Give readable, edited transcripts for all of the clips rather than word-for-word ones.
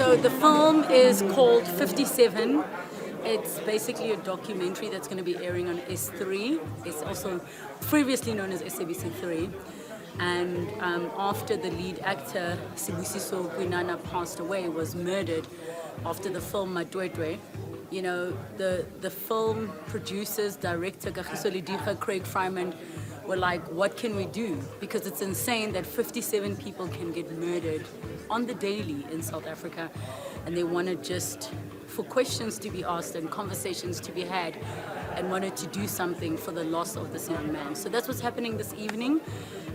So the film is called 57. It's basically a documentary that's going to be airing on S3. It's also previously known as SABC 3. And after the lead actor, Sibusiso Khwinana, passed away, was murdered after the film Madwedwe. You know, the film producers, director Kagiso Ladiga, Craig Fryman, were like, what can we do? Because it's insane that 57 people can get murdered on the daily in South Africa. And they wanted just for questions to be asked and conversations to be had, and wanted to do something for the loss of this young man. So that's what's happening this evening.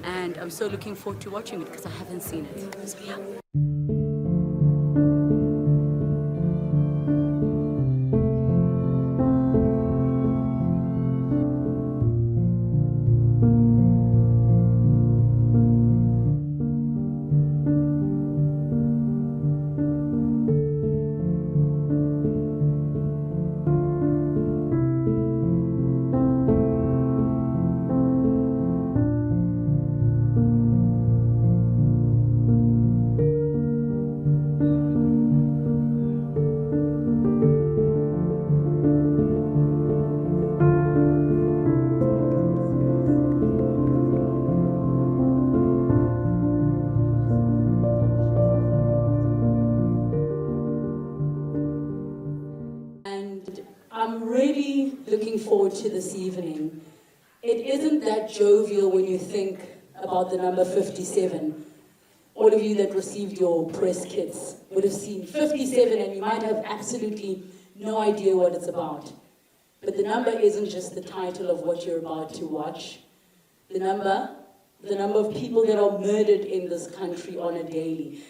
And I'm so looking forward to watching it because I haven't seen it. So yeah. I'm really looking forward to this evening. It isn't that jovial when you think about the number 57. All of you that received your press kits would have seen 57 and you might have absolutely no idea what it's about. But the number isn't just the title of what you're about to watch. The number of people that are murdered in this country on a daily.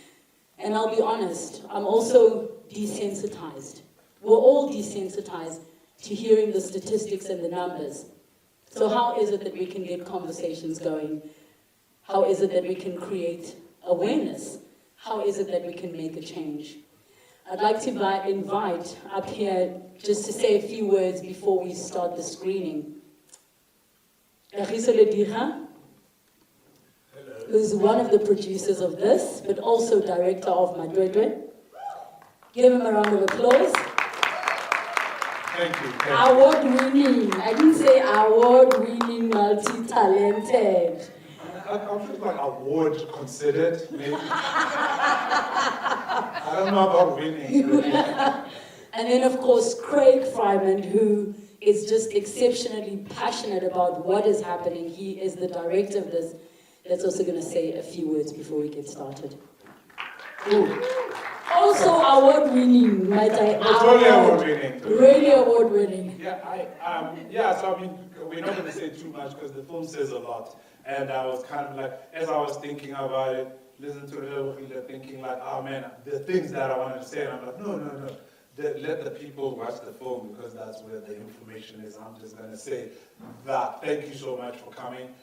And I'll be honest, I'm also desensitized. We're all desensitized to hearing the statistics and the numbers. So how is it that we can get conversations going? How is it that we can create awareness? How is it that we can make a change? I'd like to invite up here just to say a few words before we start the screening. Kagiso Ladiga, who's one of the producers of this, but also director of Madwedwe. Give him a round of applause. Thank you. Award-winning. I didn't say award-winning, multi-talented. I feel like award considered, maybe. I don't know about winning. And then, of course, Craig Fryman, who is just exceptionally passionate about what is happening. He is the director of this. That's also going to say a few words before we get started. Ooh. Also award-winning, might I add? Totally award-winning. Really award-winning. Yeah, so I mean, we're not going to say too much because the film says a lot. And I was kind of like, as I was thinking about it, listening to it, thinking like, oh man, the things that I wanted to say, and I'm like, no. Let the people watch the film because that's where the information is. I'm just going to say that. Thank you so much for coming.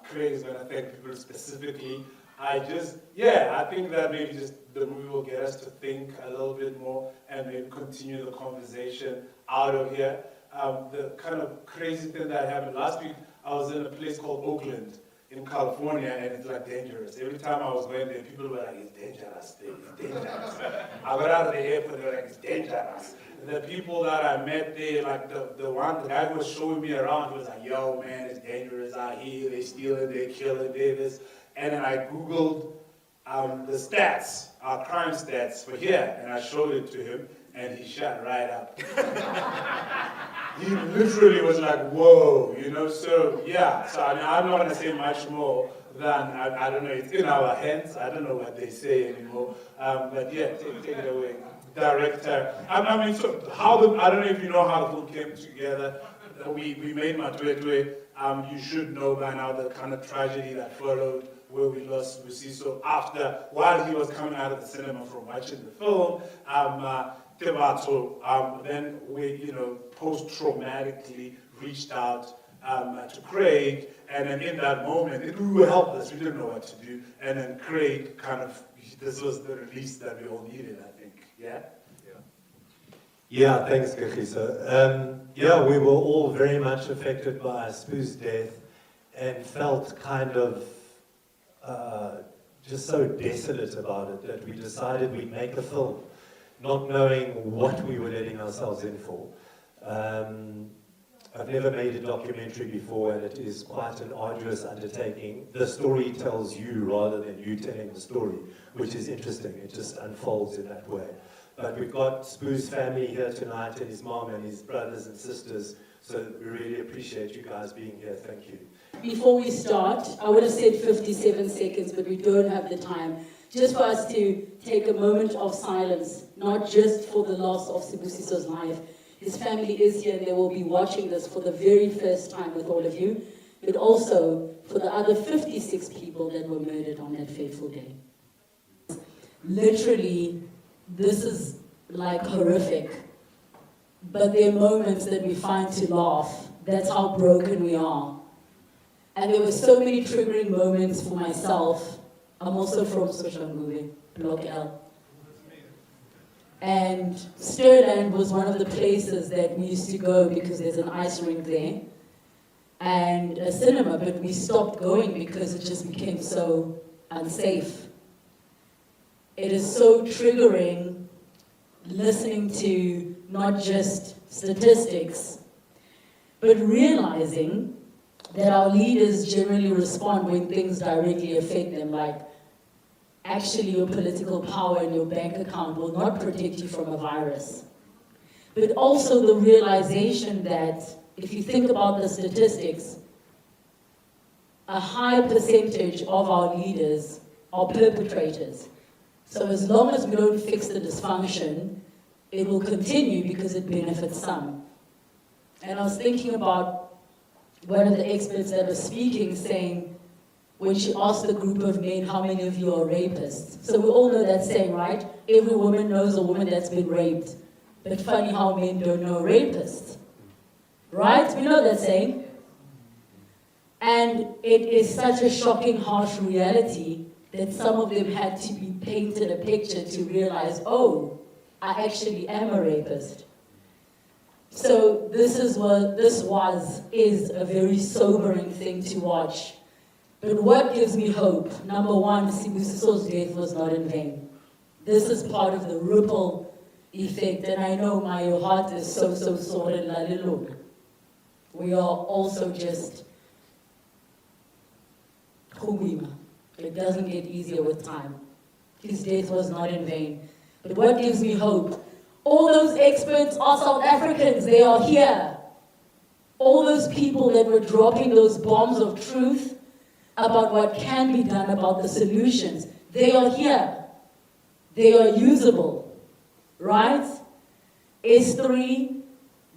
Craig is going to thank people specifically. I think that maybe just the movie will get us to think a little bit more and maybe continue the conversation out of here. The kind of crazy thing that happened last week, I was in a place called Oakland in California, and it's like dangerous. Every time I was going there, people were like, it's dangerous, it's dangerous. I got out of the airport, they were like, it's dangerous. The people that I met there, like the guy who was showing me around, was like, yo man, it's dangerous out here, they stealing, they killing, they this. And then I Googled the stats, our crime stats for here, and I showed it to him, and he shut right up. He literally was like, whoa, so yeah. So I mean, I'm not going to say much more than, I don't know, it's in our hands. I don't know what they say anymore. But yeah, take it away. Director. I mean, so I don't know if you know how the film came together. We made Madwedwe. You should know by now the kind of tragedy that followed, where we lost Sibusiso while he was coming out of the cinema from watching the film. Then we, post-traumatically reached out to Craig, and then in that moment, we were helpless, we didn't know what to do, and then Craig this was the release that we all needed, I think, yeah? Yeah, thanks, Kagiso. We were all very much affected by Spu's death and felt kind of just so desolate about it that we decided we'd make a film, not knowing what we were letting ourselves in for. I've never made a documentary before, and it is quite an arduous undertaking. The story tells you rather than you telling the story, which is interesting. It just unfolds in that way. But we've got Spoo's family here tonight, and his mom and his brothers and sisters, so we really appreciate you guys being here. Thank you. Before we start, I would have said 57 seconds, but we don't have the time. Just for us to take a moment of silence, not just for the loss of Sibusiso's life. His family is here and they will be watching this for the very first time with all of you, but also for the other 56 people that were murdered on that fateful day. Literally, this is like horrific, but there are moments that we find to laugh. That's how broken we are. And there were so many triggering moments for myself. I'm also from Soshanguve, Block L. And Stirland was one of the places that we used to go because there's an ice rink there and a cinema, but we stopped going because it just became so unsafe. It is so triggering listening to not just statistics, but realizing that our leaders generally respond when things directly affect them, like actually your political power and your bank account will not protect you from a virus. But also the realization that if you think about the statistics, a high percentage of our leaders are perpetrators. So as long as we don't fix the dysfunction, it will continue because it benefits some. And I was thinking about one of the experts that was speaking saying, when she asked the group of men, how many of you are rapists? So we all know that saying, right? Every woman knows a woman that's been raped. But funny how men don't know rapists. Right? We know that saying. And it is such a shocking, harsh reality that some of them had to be painted a picture to realize, oh, I actually am a rapist. So this is a very sobering thing to watch. But what gives me hope? Number one, Sibusiso's death was not in vain. This is part of the ripple effect, and I know my heart is so sore and lalilug. We are also just khumima. It doesn't get easier with time. His death was not in vain. But what gives me hope? All those experts are South Africans. They are here. All those people that were dropping those bombs of truth about what can be done, about the solutions, they are here. They are usable, right? S3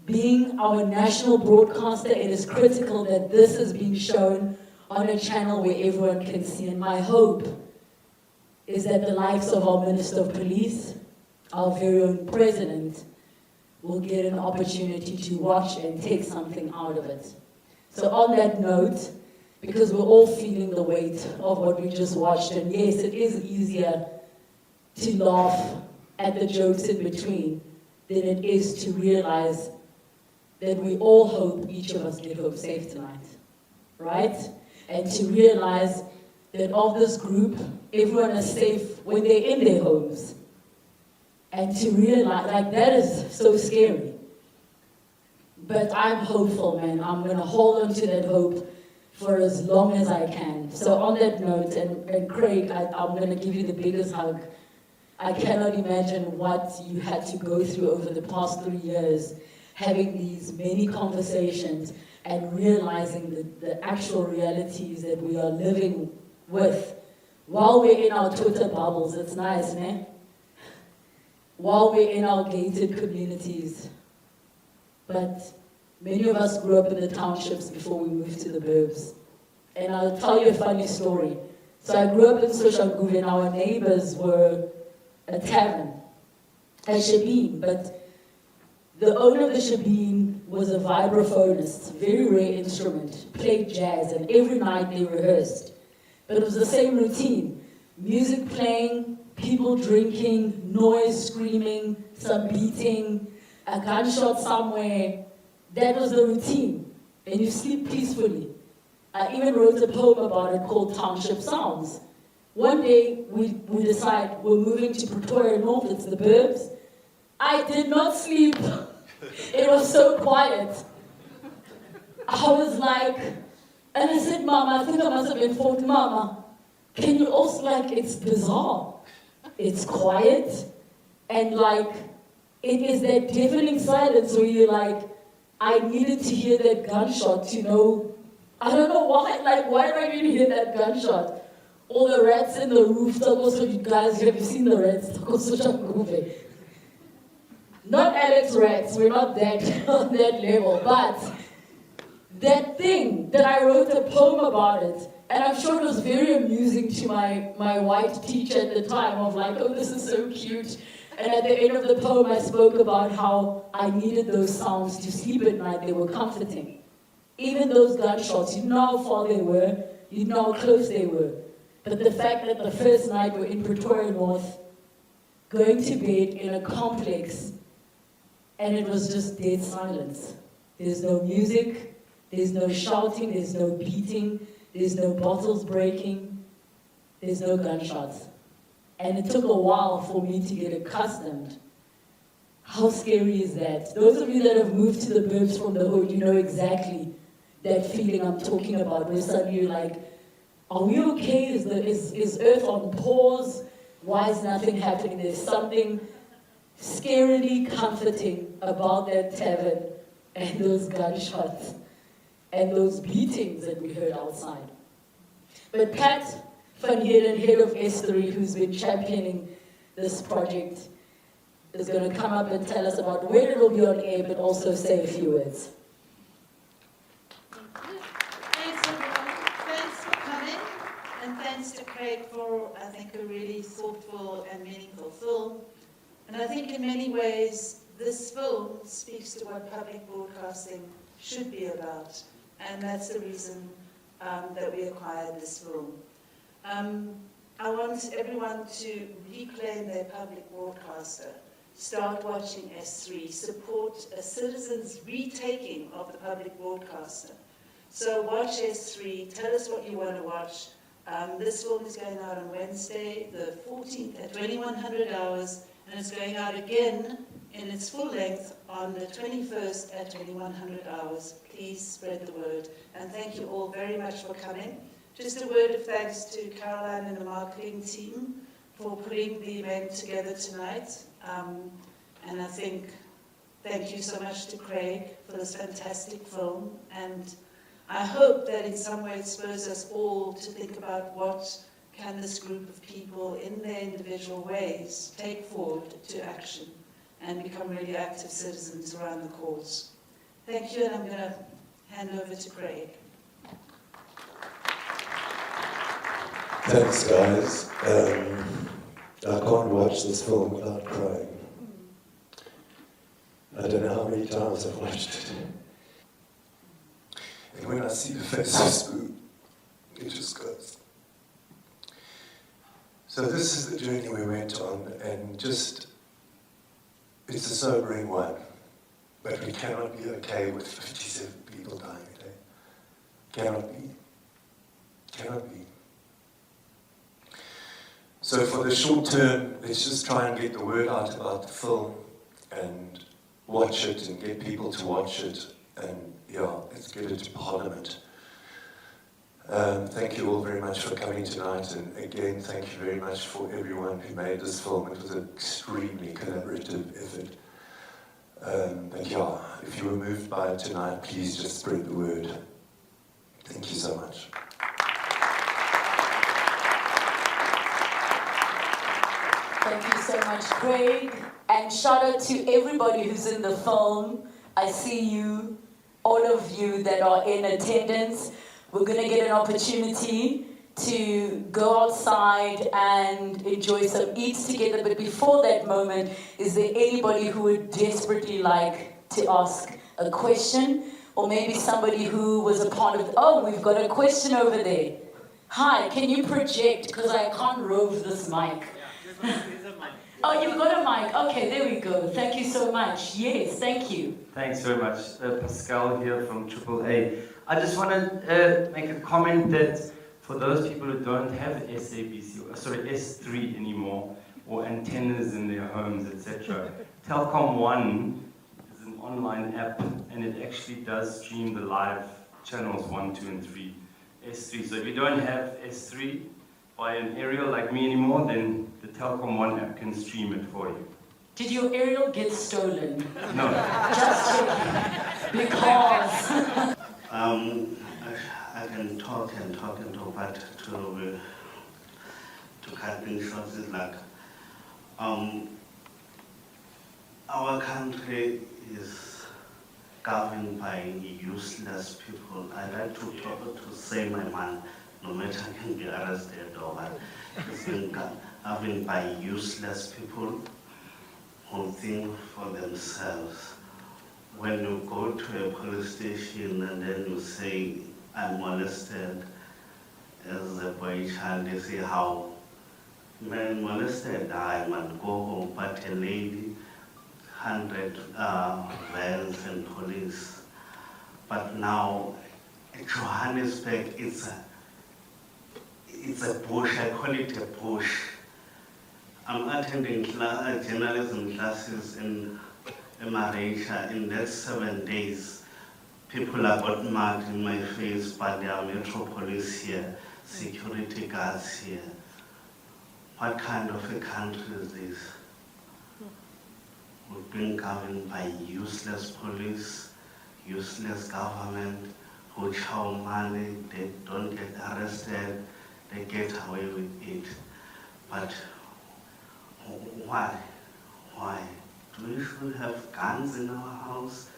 being our national broadcaster, it is critical that this is being shown on a channel where everyone can see. And my hope is that the likes of our Minister of Police, our very own President, will get an opportunity to watch and take something out of it. So on that note, because we're all feeling the weight of what we just watched, and yes, it is easier to laugh at the jokes in between than it is to realize that we all hope each of us get home safe tonight, right? And to realize that of this group, everyone is safe when they're in their homes. And to realize, like, that is so scary. But I'm hopeful, man. I'm gonna hold on to that hope for as long as I can. So on that note, and Craig, I'm gonna give you the biggest hug. I cannot imagine what you had to go through over the past 3 years, having these many conversations and realizing the actual realities that we are living with. While we're in our Twitter bubbles, it's nice, ne? While we're in our gated communities. But many of us grew up in the townships before we moved to the burbs. And I'll tell you a funny story. So I grew up in Soshanguve, and our neighbors were a tavern, a shebeen, but the owner of the shebeen was a vibraphonist, very rare instrument, played jazz, and every night they rehearsed. But it was the same routine. Music playing, people drinking, noise, screaming, some beating, a gunshot somewhere. That was the routine. And you sleep peacefully. I even wrote a poem about it called Township Sounds. One day, we decide we're moving to Pretoria North, it's the burbs. I did not sleep. It was so quiet. I was like, and I said, Mama, I think I must have been phoned, Mama, can you also, like, it's bizarre. It's quiet, and like, it is that deafening silence where you're like, I needed to hear that gunshot to know, I don't know why, like, why do I need to hear that gunshot? All the rats in the roof, also, you guys, have you seen the rats? Not Alex rats, we're not that on that level, but that thing that I wrote a poem about it, and I'm sure it was very amusing to my white teacher at the time of like, oh, this is so cute. And at the end of the poem, I spoke about how I needed those sounds to sleep at night. They were comforting. Even those gunshots, you know how far they were, you know how close they were. But the fact that the first night we're in Pretoria North, going to bed in a complex, and it was just dead silence. There's no music, there's no shouting, there's no beating, there's no bottles breaking, there's no gunshots. And it took a while for me to get accustomed. How scary is that? Those of you that have moved to the burbs from the hood, you know exactly that feeling I'm talking about, where suddenly you're like, are we okay? Is Earth on pause? Why is nothing happening? There's something scarily comforting about that tavern and those gunshots and those beatings that we heard outside. But Pat Van Heerden, head of S3, who's been championing this project, is going to come up and tell us about where it will be on air, but also say a few words. Thanks, everyone. Thanks for coming, and thanks to Craig for, I think, a really thoughtful and meaningful film. And I think in many ways, this film speaks to what public broadcasting should be about, and that's the reason that we acquired this film. I want everyone to reclaim their public broadcaster. Start watching S3. Support a citizen's retaking of the public broadcaster. So watch S3. Tell us what you want to watch. This film is going out on Wednesday, the 14th at 2100 hours, and it's going out again in its full length on the 21st at 2100 hours. Please spread the word. And thank you all very much for coming. Just a word of thanks to Caroline and the marketing team for putting the event together tonight. And I think thank you so much to Craig for this fantastic film. And I hope that in some way it spurs us all to think about what can this group of people in their individual ways take forward to action and become really active citizens around the cause. Thank you, and I'm going to hand over to Craig. Thanks, guys. I can't watch this film without crying. I don't know how many times I've watched it. And when I see the face of Spoo, it just goes. So this is the journey we went on, and just, it's a sobering one. But we cannot be okay with 57 people dying a day. Cannot be. Cannot be. So for the short term, let's just try and get the word out about the film and watch it and get people to watch it. And yeah, let's get it to Parliament. Thank you all very much for coming tonight. And again, thank you very much for everyone who made this film. It was an extremely collaborative effort. But yeah, if you were moved by it tonight, please just spread the word. Thank you so much. Thank you so much, Craig. And shout out to everybody who's in the film. I see you, all of you that are in attendance. We're going to get an opportunity to go outside and enjoy some eats together. But before that moment, is there anybody who would desperately like to ask a question? Or maybe somebody who was a part of, oh, we've got a question over there. Hi, can you project? Because I can't rove this mic. Oh, you've got a mic. Okay, there we go. Thank you so much. Yes, thank you. Thanks very much. Pascal here from AAA. I just want to make a comment that For those people who don't have S3 anymore, or antennas in their homes, etc., Telkom One is an online app, and it actually does stream the live channels 1, 2, and 3. S3. So if you don't have S3 by an aerial like me anymore, then the Telkom One app can stream it for you. Did your aerial get stolen? No. Just checking. Because I can talk and talk, but to cut things short is like, our country is governed by useless people. I like to say my mind, no matter I can be arrested or what, it's been governed by useless people who think for themselves. When you go to a police station and then you say, I'm molested as a boy child, they say, how? Man molested, I might go home, but a lady, 100 vans and police. But now, Johannesburg, it's a bush, I call it a bush. I'm attending journalism classes in Malaysia. In that 7 days, people have got marked in my face, but there are metro police here, security guards here. What kind of a country is this? We've been governed by useless police, useless government, who chow money, they don't get arrested, they get away with it. But why? Why? Do we should have guns in our house?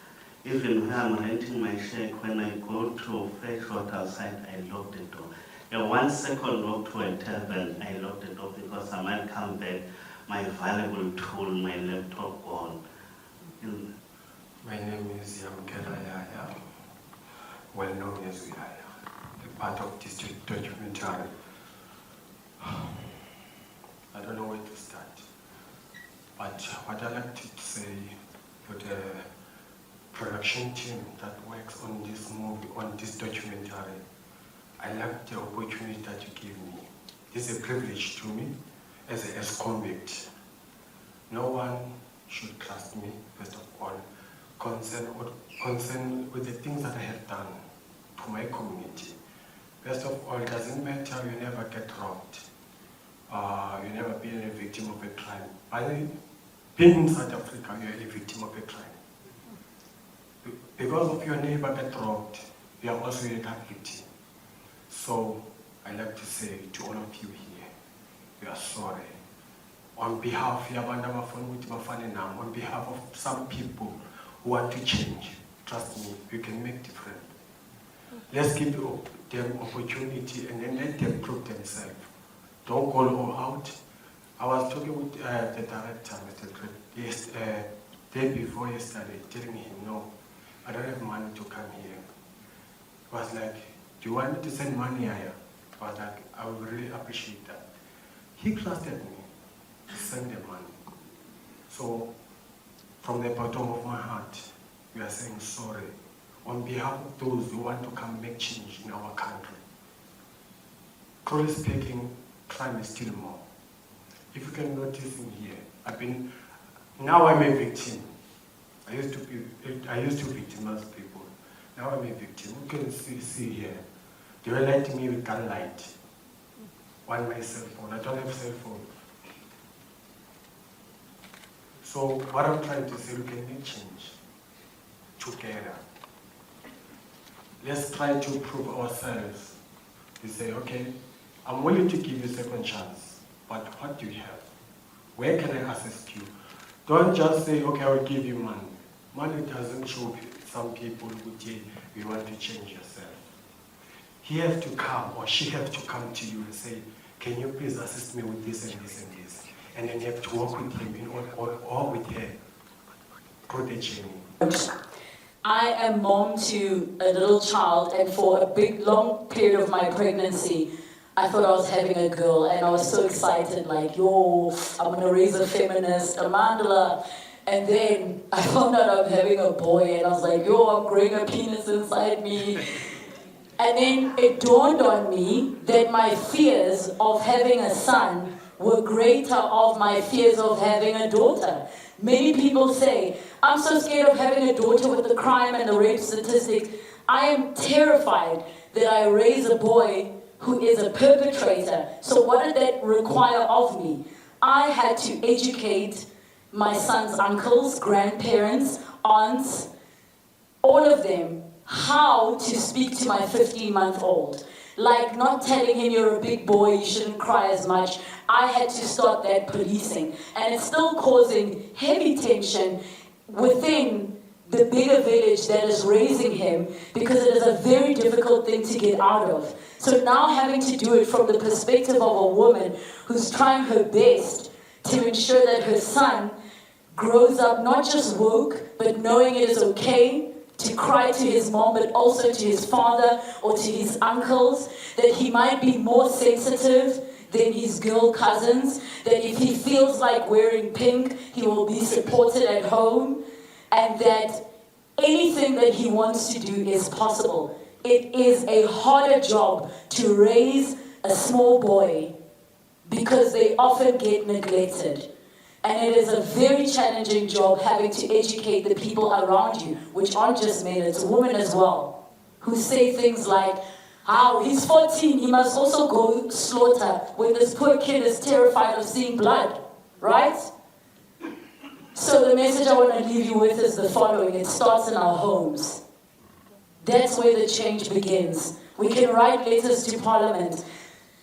Even when I'm renting my shack, when I go to fresh water outside, I lock the door. A 1 second walk to a tavern, I lock the door because I might come back, my valuable tool, my laptop gone. My name is Yamkela Yaya, well known as Yaya, a part of district documentary. I don't know where to start, but what I like to say to the production team that works on this movie, on this documentary, I like the opportunity that you give me. This is a privilege to me as an ex-convict. No one should trust me, first of all, concerned with the things that I have done to my community. First of all, it doesn't matter, you never get robbed. You never been a victim of a crime. By being in South Africa, you are a victim of a crime. Because of your neighbor get robbed, you are also a victim. So I like to say to all of you here, we are sorry. On behalf on behalf of some people who want to change, trust me, we can make difference. Let's give them opportunity and then let them prove themselves. Don't call all out. I was talking with the director, Mr. Craig, day before yesterday, telling him, no, I don't have money to come here. He was like, do you want me to send money here? I was like, I would really appreciate that. He trusted me to send the money. So, from the bottom of my heart, we are saying sorry on behalf of those who want to come make change in our country. Truly speaking, crime is still more. If you can notice in here, now I'm a victim. I used to victimize people. Now I'm a victim. You can see here. They were lighting me with gunlight. On my cell phone. I don't have cell phone. So what I'm trying to say, we can make change together. Let's try to prove ourselves. We say, okay, I'm willing to give you a second chance, but what do you have? Where can I assist you? Don't just say, okay, I will give you money. Money doesn't show some people who say, you want to change yourself. He has to come, or she has to come to you and say, can you please assist me with this and this and this? And then you have to work with him or with her through the journey. I am mom to a little child, and for a big, long period of my pregnancy, I thought I was having a girl, and I was so excited, like, yo, I'm gonna raise a feminist, a mandala. And then I found out I'm having a boy, and I was like, yo, I'm growing a penis inside me. And then it dawned on me that my fears of having a son were greater of my fears of having a daughter. Many people say, I'm so scared of having a daughter with the crime and the rape statistics. I am terrified that I raise a boy who is a perpetrator. So what did that require of me? I had to educate my son's uncles, grandparents, aunts, all of them, how to speak to my 15-month-old. Like not telling him you're a big boy, you shouldn't cry as much. I had to start that policing. And it's still causing heavy tension within the bigger village that is raising him, because it is a very difficult thing to get out of. So now having to do it from the perspective of a woman who's trying her best to ensure that her son grows up not just woke, but knowing it is okay to cry to his mom, but also to his father or to his uncles, that he might be more sensitive than his girl cousins, that if he feels like wearing pink, he will be supported at home, and that anything that he wants to do is possible. It is a harder job to raise a small boy because they often get neglected. And it is a very challenging job having to educate the people around you, which aren't just men, it's women as well, who say things like, oh, he's 14, he must also go slaughter when this poor kid is terrified of seeing blood, right? So the message I want to leave you with is the following: it starts in our homes. That's where the change begins. We can write letters to Parliament,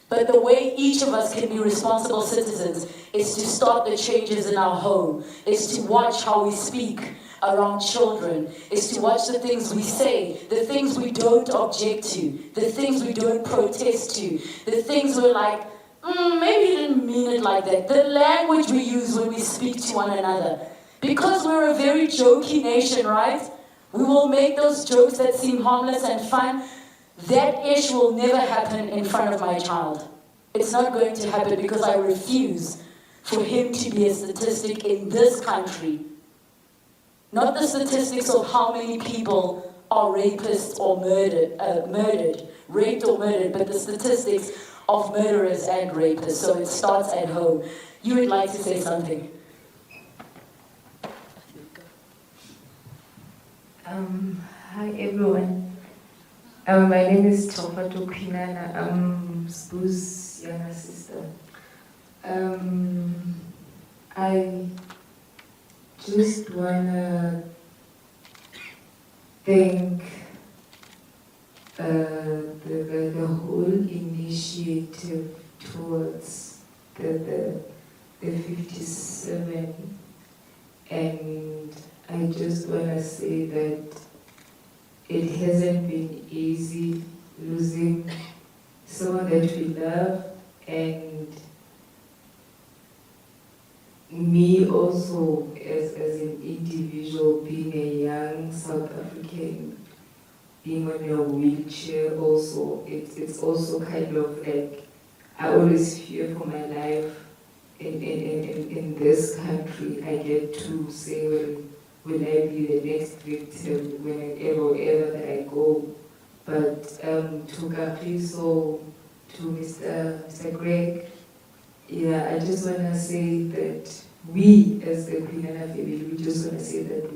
but the way each of us can be responsible citizens is to start the changes in our home, is to watch how we speak around children, is to watch the things we say, the things we don't object to, the things we don't protest to, the things we're like, maybe he didn't mean it like that, the language we use when we speak to one another. Because we're a very jokey nation, right? We will make those jokes that seem harmless and fun. That ish will never happen in front of my child. It's not going to happen because I refuse for him to be a statistic in this country. Not the statistics of how many people are rapists or raped or murdered, but the statistics of murderers and rapists. So it starts at home. You would like to say something? Hi everyone. My name is Kagiso Khwinana. I'm Sibu's younger sister. I just wanna thank the whole initiative towards the 57, and I just wanna say that it hasn't been easy losing someone that we love, and me also as an individual, being a young South African, being on a wheelchair also, it's also kind of like, I always fear for my life in this country. I get to say, well, will I be the next victim wherever that I go? But to Kagiso, to Mr. Greg, yeah, I just want to say that we, as the Khwinana family, we just want to say that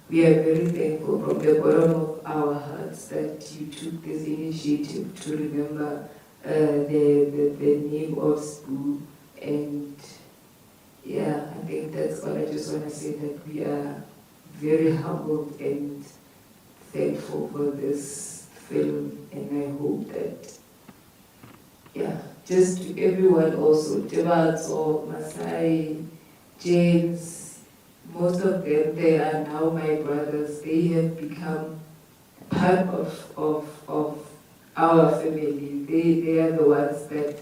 we are very thankful from the bottom of our hearts that you took this initiative to remember the name of Sibu. And yeah, I think that's all I just want to say, that we are very humbled and thankful for this film, and I hope that, yeah, just to everyone also, Jabats or Masai, James, most of them, they are now my brothers. They have become part of our family. They are the ones that,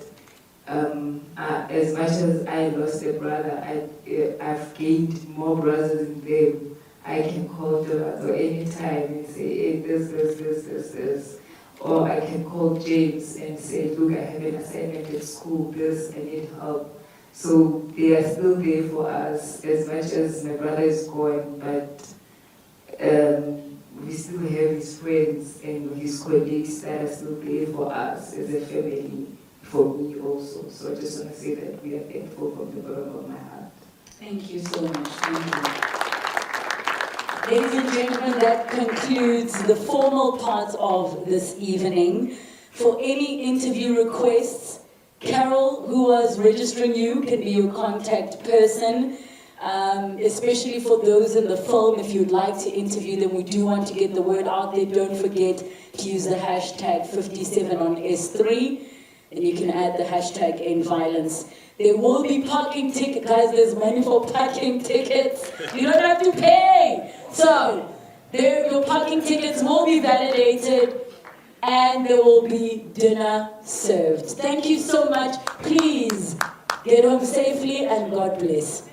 as much as I lost a brother, I've gained more brothers in them. I can call Jabats or anytime and say, hey, this. Or I can call James and say, look, I have an assignment at school, I need help. So they are still there for us, as much as my brother is gone, but we still have his friends and his colleagues that are still there for us as a family, for me also. So I just want to say that we are thankful from the bottom of my heart. Thank you so much. Thank you. Ladies and gentlemen, that concludes the formal part of this evening. For any interview requests, Carol, who was registering you, can be your contact person. Especially for those in the film, if you'd like to interview them, we do want to get the word out there. Don't forget to use the hashtag 57 on S3, and you can add the hashtag End Violence. There will be parking tickets, guys, there's money for parking tickets. You don't have to pay. So, your parking tickets will be validated, and there will be dinner served. Thank you so much. Please get home safely, and God bless.